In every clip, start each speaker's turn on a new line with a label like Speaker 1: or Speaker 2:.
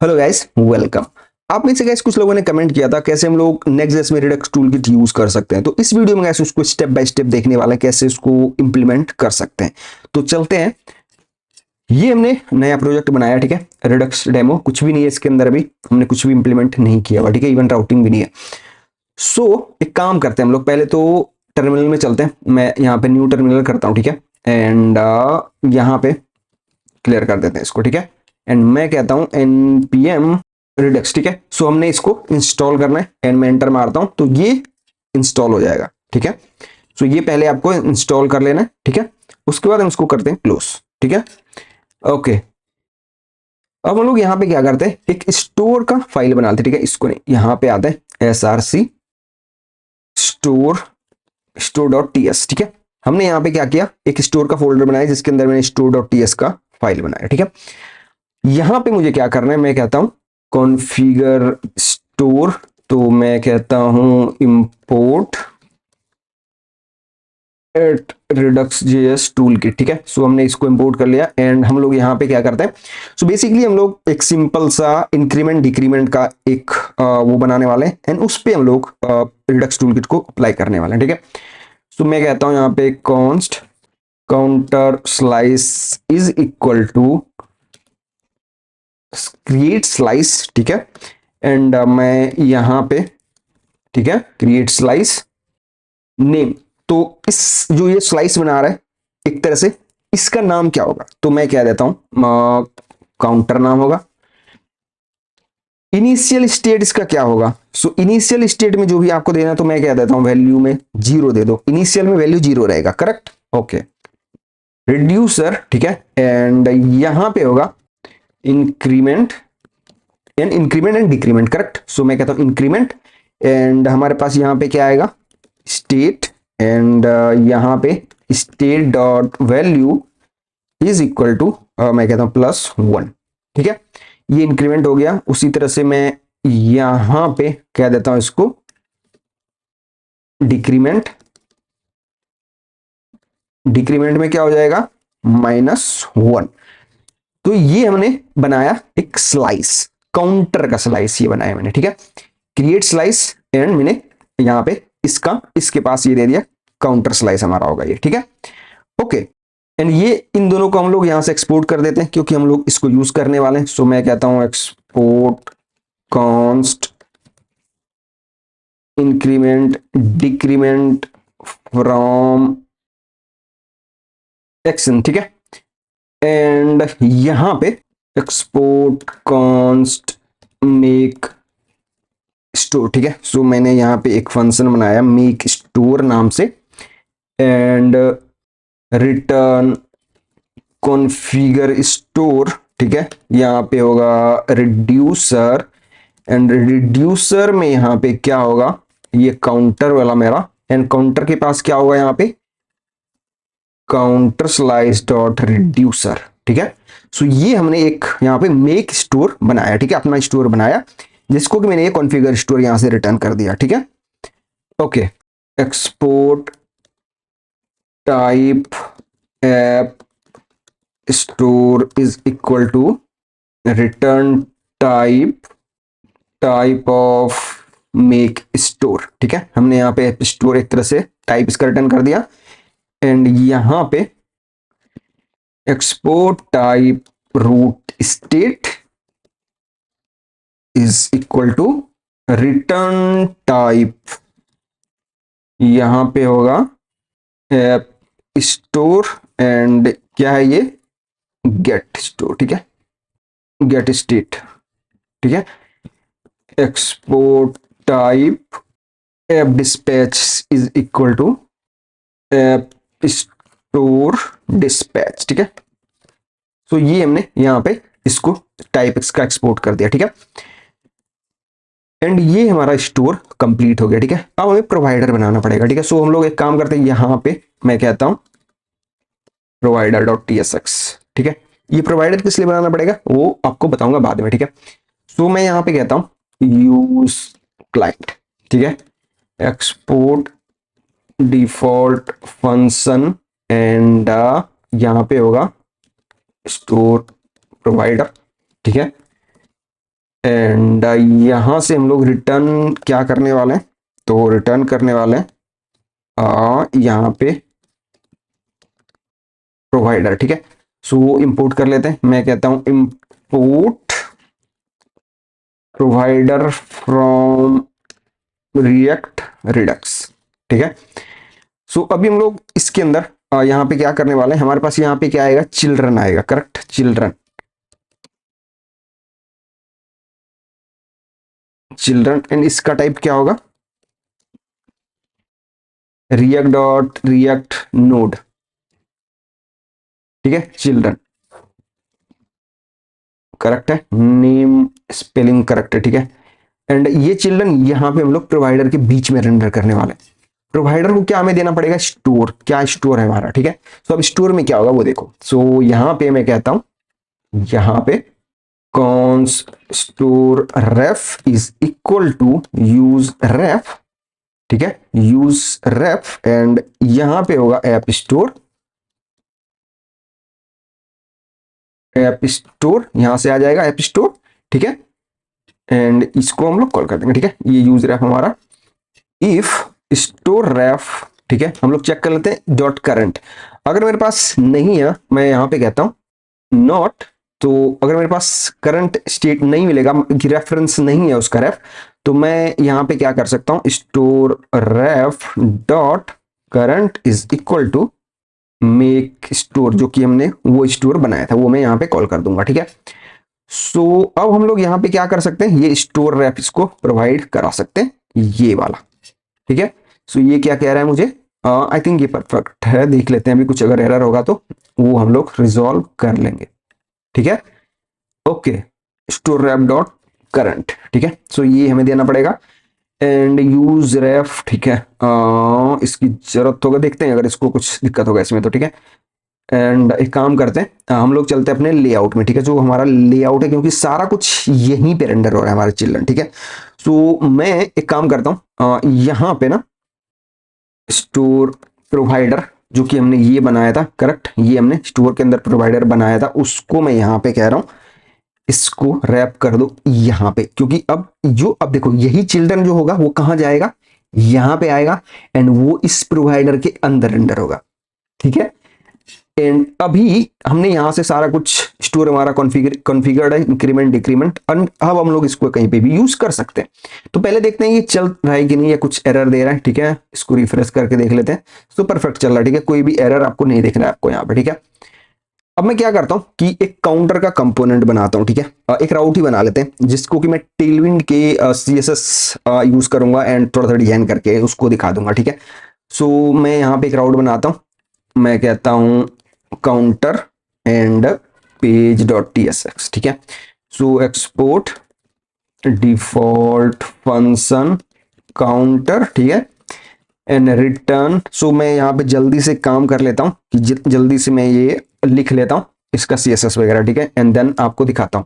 Speaker 1: Hello guys, welcome. आप में से गाइस कुछ लोगों ने कमेंट किया था कैसे हम लोग नेक्स्ट.जेएस में रिडक्स टूल किट यूज कर सकते हैं। तो इस वीडियो में गाइस उसको स्टेप बाय स्टेप देखने वाले हैं कैसे उसको इंप्लीमेंट कर सकते हैं। तो चलते हैं। ये हमने नया प्रोजेक्ट बनाया, ठीक है। रिडक्स डेमो कुछ भी नहीं है इसके अंदर, अभी हमने कुछ भी इंप्लीमेंट नहीं किया हुआ, ठीक है। इवन राउटिंग भी नहीं है। सो एक काम करते हैं हम लोग, पहले तो टर्मिनल में चलते हैं। मैं यहाँ पे न्यू टर्मिनल करता हूँ, ठीक है। एंड यहाँ पे क्लियर कर देते हैं इसको, ठीक है। एंड मैं कहता हूं npm redux, ठीक है। सो हमने इसको इंस्टॉल करना है एंड मैं एंटर मारता हूं तो ये इंस्टॉल हो जाएगा, ठीक है। सो ये पहले आपको इंस्टॉल कर लेना है, ठीक है। उसके बाद हम इसको करते हैं क्लोज, ठीक है। ओके, अब हम लोग यहाँ पे क्या करते हैं, एक स्टोर का फाइल बनाते हैं, ठीक है। इसको नहीं, यहाँ पे आते हैं src store.ts, ठीक है। हमने यहाँ पे क्या किया, एक स्टोर का फोल्डर बनाया जिसके अंदर मैंने store.ts का फाइल बनाया, ठीक है। यहां पे मुझे क्या करना है, मैं कहता हूं कॉन्फ़िगर स्टोर, तो मैं कहता हूं import eight redux.js tool kit, ठीक है। सो हमने इसको इंपोर्ट कर लिया एंड हम लोग यहाँ पे क्या करते हैं। सो बेसिकली हम लोग एक सिंपल सा इंक्रीमेंट डिक्रीमेंट का एक वो बनाने वाले हैं एंड उस पे हम लोग रिडक्स टूल किट को अप्लाई करने वाले हैं, ठीक है। सो मैं कहता हूं यहाँ पे const counter slice is equal to create slice, ठीक है। एंड मैं यहां पे, ठीक है, क्रिएट स्लाइस नेम। तो इस जो ये स्लाइस बना रहा है एक तरह से, इसका नाम क्या होगा, तो मैं क्या देता हूं काउंटर नाम होगा। इनिशियल स्टेट इसका क्या होगा, सो इनिशियल स्टेट में जो भी आपको देना, तो मैं क्या देता हूं वैल्यू में 0 दे दो। इनिशियल में वैल्यू 0 रहेगा, करेक्ट। ओके, रिड्यूसर, ठीक है। एंड यहां पे होगा इंक्रीमेंट एंड डिक्रीमेंट, करेक्ट। सो मैं कहता हूं इंक्रीमेंट एंड हमारे पास यहाँ पे क्या आएगा, स्टेट एंड यहाँ पे state dot value is equal to मैं कहता हूं +1, ठीक है। ये इंक्रीमेंट हो गया। उसी तरह से मैं यहां पे क्या देता हूं इसको डिक्रीमेंट में क्या हो जाएगा -1। तो ये हमने बनाया एक स्लाइस, काउंटर का स्लाइस ये बनाया मैंने, ठीक है। क्रिएट स्लाइस एंड मैंने यहाँ पे इसका इसके पास ये दे दिया, काउंटर स्लाइस हमारा होगा ये, ठीक है। ओके, एंड ये इन दोनों को हम लोग यहाँ से एक्सपोर्ट कर देते हैं क्योंकि हम लोग इसको यूज करने वाले हैं। सो मैं कहता हूं export const increment decrement from action, ठीक है। एंड यहां पे एक्सपोर्ट कॉन्स्ट मेक स्टोर, ठीक है। सो मैंने यहाँ पे एक फंक्शन बनाया मेक स्टोर नाम से एंड रिटर्न कॉन्फ़िगर स्टोर, ठीक है। यहाँ पे होगा रिड्यूसर एंड रिड्यूसर में यहाँ पे क्या होगा, ये काउंटर वाला मेरा, एंड काउंटर के पास क्या होगा यहाँ पे काउंटर स्लाइस डॉट रिड्यूसर, ठीक है। सो ये हमने एक यहाँ पे मेक स्टोर बनाया, ठीक है, अपना स्टोर बनाया जिसको कि मैंने ये कॉन्फ़िगर स्टोर यहां से रिटर्न कर दिया, ठीक है। Okay, export type app store is equal to return type of make store, ठीक है। हमने यहाँ पे स्टोर एक तरह से टाइप इसका रिटर्न कर दिया एंड यहाँ पे export type root state is equal to return type, यहां पे होगा ऐप स्टोर एंड क्या है ये गेट स्टोर, ठीक है, गेट स्टेट, ठीक है। Export type app dispatch is equal to app store dispatch, ठीक है। सो ये हमने यहाँ पे इसको टाइप इसका एक्सपोर्ट कर दिया, ठीक है। एंड ये हमारा स्टोर कंप्लीट हो गया, ठीक है। अब हमें प्रोवाइडर बनाना पड़ेगा, ठीक है। सो हम लोग एक काम करते हैं, यहाँ पे मैं कहता हूं provider.tsx, ठीक है। ये प्रोवाइडर किस लिए बनाना पड़ेगा वो आपको बताऊंगा बाद में, ठीक है। सो मैं यहाँ पे कहता हूं यूज क्लाइंट, ठीक है, एक्सपोर्ट डिफॉल्ट फंक्शन एंड यहाँ पे होगा स्टोर प्रोवाइडर, ठीक है। एंड यहां से हम लोग रिटर्न क्या करने वाले हैं, तो रिटर्न करने वाले हैं यहाँ पे प्रोवाइडर, ठीक है। सो इंपोर्ट कर लेते हैं, मैं कहता हूं import provider from react Redux, ठीक है। सो अभी हम लोग इसके अंदर यहाँ पे क्या करने वाले हैं, हमारे पास यहाँ पे क्या आएगा, चिल्ड्रन आएगा, करेक्ट, चिल्ड्रन, चिल्ड्रन एंड इसका टाइप क्या होगा, रिएक्ट डॉट रिएक्ट नोड, ठीक है, चिल्ड्रन, करेक्ट है, नेम स्पेलिंग करेक्ट है, ठीक है। एंड ये चिल्ड्रन यहाँ पे हम लोग प्रोवाइडर के बीच में रेंडर करने वाले हैं। प्रोवाइडर को क्या हमें देना पड़ेगा, स्टोर, क्या स्टोर है हमारा, ठीक है। सो अब स्टोर में क्या होगा वो देखो। सो यहाँ पे मैं कहता हूं, यहाँ पे const store ref is equal to use ref, ठीक है, यूज रेफ एंड यहां पे होगा ऐप स्टोर, ऐप स्टोर यहां से आ जाएगा ऐप स्टोर, ठीक है। एंड इसको हम लोग कॉल कर देंगे, ठीक है, ये यूज रेफ हमारा, इफ स्टोर रेफ, ठीक है, हम लोग चेक कर लेते हैं डॉट करंट, अगर मेरे पास नहीं है मैं यहां पे कहता हूं नॉट, तो अगर मेरे पास करंट स्टेट नहीं मिलेगा, रेफरेंस नहीं है उसका रेफ, तो मैं यहां पे क्या कर सकता हूं, store ref dot current is equal to make store, जो कि हमने वो स्टोर बनाया था वो मैं यहां पे कॉल कर दूंगा, ठीक है। सो अब हम लोग यहां पे क्या कर सकते हैं, ये स्टोर रेफ इसको प्रोवाइड करा सकते हैं, ये वाला, ठीक है। सो ये क्या कह रहा है मुझे, आई थिंक ये परफेक्ट है, देख लेते हैं अभी कुछ अगर एरर होगा तो वो हम लोग रिजॉल्व कर लेंगे, ठीक है। Okay, store ref dot current, ठीक है। सो ये हमें देना पड़ेगा एंड यूज रेफ, ठीक है, इसकी जरूरत होगा, देखते हैं अगर इसको कुछ दिक्कत होगा इसमें तो, ठीक है। एंड एक काम करते हैं, हम लोग चलते हैं अपने लेआउट में, ठीक है, जो हमारा लेआउट है, क्योंकि सारा कुछ यहीं पे रेंडर हो रहा है हमारे चिल्ड्रन, ठीक है। सो मैं एक काम करता हूँ, यहाँ पे ना स्टोर प्रोवाइडर जो कि हमने ये बनाया था, करेक्ट, ये हमने स्टोर के अंदर प्रोवाइडर बनाया था, उसको मैं यहाँ पे कह रहा हूँ इसको रैप कर दो यहाँ पे, क्योंकि अब देखो यही चिल्ड्रन जो होगा वो कहां जाएगा, यहां पे आएगा एंड वो इस प्रोवाइडर के अंदर रेंडर होगा, ठीक है। एंड अभी हमने यहां से सारा कुछ स्टोर हमारा कॉन्फ़िगर्ड है, इंक्रीमेंट डिक्रीमेंट, अब हम लोग इसको कहीं पे भी यूज कर सकते हैं। तो पहले देखते हैं ये चल रहा है कि नहीं, या कुछ एरर दे रहा है, ठीक है, इसको रिफ्रेश करके देख लेते हैं। तो परफेक्ट चल रहा है, ठीक है, कोई भी एरर आपको नहीं दिख रहा है आपको यहाँ पे, ठीक है। अब मैं क्या करता हूं कि एक काउंटर का कंपोनेंट बनाता हूं, ठीक है, एक राउट ही बना लेते हैं जिसको कि मैं टेलविंड के CSS यूज करूंगा एंड थोड़ा सा डिजाइन करके उसको दिखा दूंगा, ठीक है। सो मैं यहाँ पे एक राउट बनाता हूं, मैं कहता हूं counter and page dot TSX, ठीक है। So export default function counter, ठीक है, एंड रिटर्न। सो मैं यहाँ पे जल्दी से काम कर लेता हूँ कि जल्दी से मैं ये लिख लेता हूँ इसका CSS वगैरह, ठीक है, एंड देन आपको दिखाता हूँ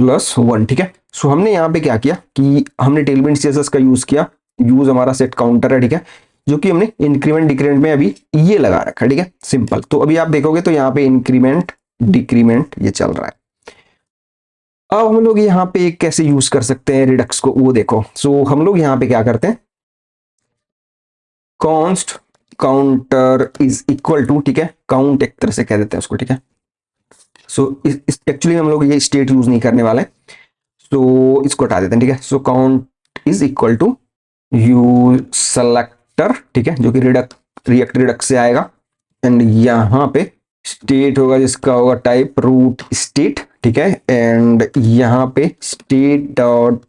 Speaker 1: +1, ठीक है। सो हमने यहाँ पे क्या किया कि हमने टेलविंड CSS का यूज किया, यूज हमारा सेट काउंटर है, ठीक है, जो कि हमने इंक्रीमेंट डिक्रीमेंट में अभी ये लगा रखा है, ठीक है, सिंपल। तो अभी आप देखोगे तो यहाँ पे इंक्रीमेंट डिक्रीमेंट ये चल रहा है। अब हम लोग यहाँ पे कैसे यूज कर सकते हैं रिडक्स को वो देखो। सो हम लोग यहाँ पे क्या करते हैं, const counter is equal to, ठीक है, काउंट एक तरह से कह देते हैं उसको, ठीक है। सो एक्चुअली हम लोग ये स्टेट यूज नहीं करने वाले, सो इसको हटा देते हैं, ठीक है। So count is equal to use selector, ठीक है, जो कि रिएक्ट रिडक्स से आएगा एंड यहाँ पे स्टेट होगा जिसका होगा टाइप रूट स्टेट, ठीक है, एंड यहाँ पे state dot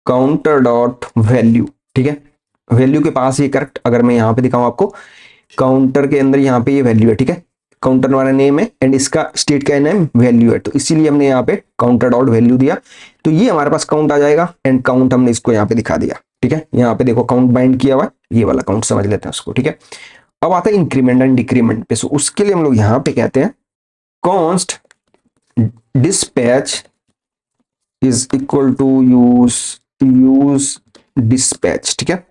Speaker 1: counter dot value, ठीक है, वैल्यू के पास ये करेक्ट, अगर मैं यहाँ पे दिखाऊं आपको काउंटर के अंदर यहाँ पे ये वैल्यू है, ठीक है, काउंटर हमारा नेम है एंड इसका स्टेट का नेम वैल्यू है, तो इसीलिए हमने यहाँ पे काउंटर डॉट वैल्यू दिया, तो ये हमारे पास काउंट आ जाएगा एंड काउंट हमने इसको यहाँ पे दिखा दिया, ठीक है। यहाँ पे देखो काउंट बाइंड किया हुआ है, ये वाला काउंट समझ लेते हैं उसको, ठीक है। अब आता है इंक्रीमेंट एंड डिक्रीमेंट पे, सो उसके लिए हम लोग यहाँ पे कहते हैं const dispatch is equal to use dispatch, ठीक है।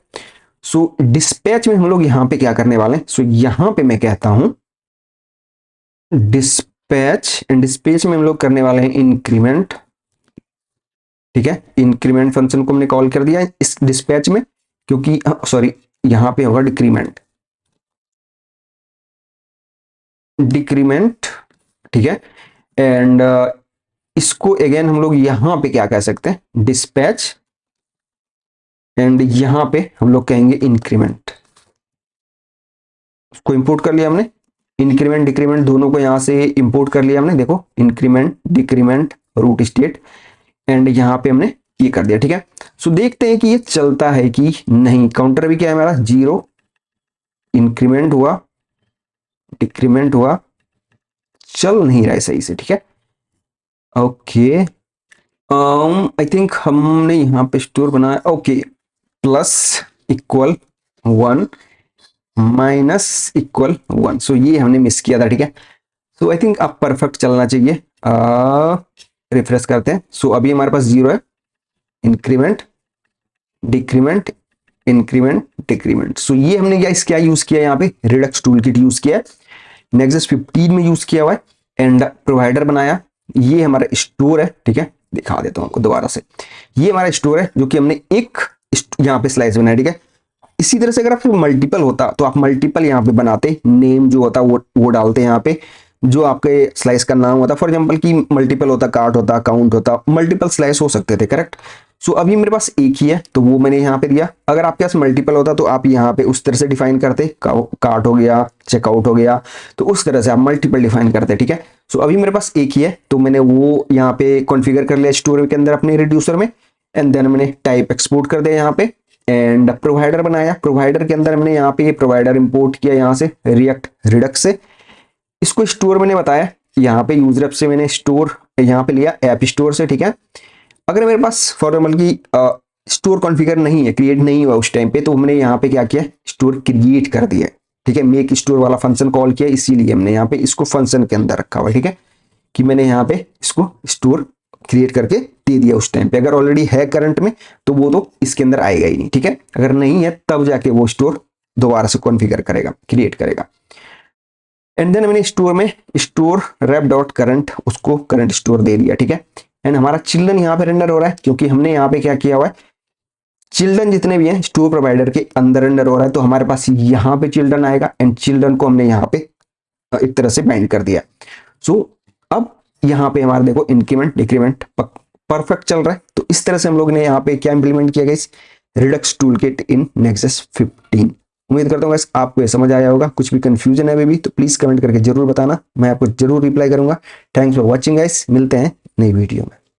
Speaker 1: सो डिस्पैच में हम लोग यहां पे क्या करने वाले हैं, सो यहां पे मैं कहता हूं डिस्पैच एंड डिस्पैच में हम लोग करने वाले हैं इंक्रीमेंट ठीक है, इंक्रीमेंट फंक्शन को हमने कॉल कर दिया इस डिस्पैच में, क्योंकि सॉरी यहां पे होगा डिक्रीमेंट, डिक्रीमेंट, ठीक है। एंड इसको अगेन हम लोग यहां पे क्या कह सकते हैं, डिस्पैच, एंड यहां पे हम लोग कहेंगे इंक्रीमेंट। उसको इंपोर्ट कर लिया हमने, इंक्रीमेंट डिक्रीमेंट दोनों को यहां से इंपोर्ट कर लिया हमने, देखो increment decrement root state, and यहां पे हमने ये कर दिया, ठीक है। सो देखते हैं कि ये चलता है कि नहीं। काउंटर भी क्या है हमारा, 0, इंक्रीमेंट हुआ, डिक्रीमेंट हुआ, चल नहीं रहा है सही से, ठीक है। ओके, आई थिंक हमने यहां पे स्टोर बनाया, okay, plus equal 1 minus equal 1, सो ये हमने मिस किया था, ठीक है। सो आई थिंक अब परफेक्ट चलना चाहिए। रिफ्रेश करते हैं। सो अभी हमारे पास 0 है, इंक्रीमेंट डिक्रीमेंट इंक्रीमेंट डिक्रीमेंट। सो ये हमने क्या यूज किया, यहाँ पे रिडक्स टूल किट यूज किया है, नेक्सस 15 में यूज किया हुआ है, एंड प्रोवाइडर बनाया। ये हमारा स्टोर है, ठीक है, दिखा देता हूं आपको दोबारा से। ये हमारा स्टोर है जो कि हमने एक यहाँ पे स्लाइस बनाया, ठीक है। इसी तरह से अगर आप मल्टीपल होता तो आप मल्टीपल यहाँ पे बनाते, नेम जो होता वो डालते यहाँ पे, जो आपके स्लाइस का नाम होता, फॉर एग्जांपल की मल्टीपल होता, कार्ट होता, काउंट होता, मल्टीपल स्लाइस हो सकते थे, करेक्ट। सो अभी मेरे पास एक ही है तो वो मैंने यहाँ पे दिया। अगर आपके पास मल्टीपल होता तो आप यहाँ पे उस तरह से डिफाइन करते, कार्ट हो गया, चेकआउट हो गया, तो उस तरह से आप मल्टीपल डिफाइन करते, ठीक है। सो अभी मेरे पास एक ही है तो मैंने वो यहाँ पे कॉन्फ़िगर कर लिया स्टोर के अंदर अपने रिड्यूसर में, एंड देन मैंने टाइप एक्सपोर्ट कर दिया यहाँ पे, एंड प्रोवाइडर बनाया। प्रोवाइडर के अंदर हमने यहाँ पे प्रोवाइडर इंपोर्ट किया यहाँ से रिएक्ट रिडक्स से। इसको स्टोर मैंने बताया, यहाँ पे यूजर ऐप से मैंने स्टोर यहाँ पे लिया ऐप स्टोर से, ठीक है। अगर मेरे पास फॉर एग्जाम्पल की स्टोर कॉन्फ़िगर नहीं है, क्रिएट नहीं हुआ उस टाइम पे, तो हमने यहाँ पे क्या किया, स्टोर क्रिएट कर दिया, ठीक है। मेक स्टोर वाला फंक्शन कॉल किया, इसीलिए हमने यहाँ पे इसको फंक्शन के अंदर रखा हुआ है, ठीक है, कि मैंने यहाँ पे इसको स्टोर क्रिएट करके दे दिया उस टाइम पे। अगर ऑलरेडी है करंट में तो वो तो इसके अंदर आएगा ही नहीं, ठीक है। अगर नहीं है तब जाके वो स्टोर दोबारा से कॉन्फ़िगर करेगा, क्रिएट करेगा। एंड देन मैंने स्टोर में स्टोर रेप डॉट करंट, उसको करंट स्टोर दे दिया, ठीक है। एंड हमारा चिल्ड्रन यहाँ पे रेंडर हो रहा है, क्योंकि हमने यहाँ पे क्या किया हुआ है, चिल्ड्रन जितने भी हैं स्टोर प्रोवाइडर के अंदर रेंडर हो रहा है, तो हमारे पास यहाँ पे चिल्ड्रन आएगा, एंड चिल्ड्रन को हमने यहाँ पे एक तरह से बाइंड कर दिया। सो अब यहाँ पे हमारा देखो इंक्रीमेंट डिक्रीमेंट परफेक्ट चल रहा है। तो इस तरह से हम लोग ने यहाँ पे क्या इंप्लीमेंट किया गाइस, रिडक्स टूल किट इन नेक्सस 15। उम्मीद करता हूँ गाइस आपको ये समझ आया होगा। कुछ भी कंफ्यूजन है अभी भी तो प्लीज कमेंट करके जरूर बताना, मैं आपको जरूर रिप्लाई करूंगा। थैंक्स फॉर वॉचिंग गाइस, मिलते हैं नई वीडियो में।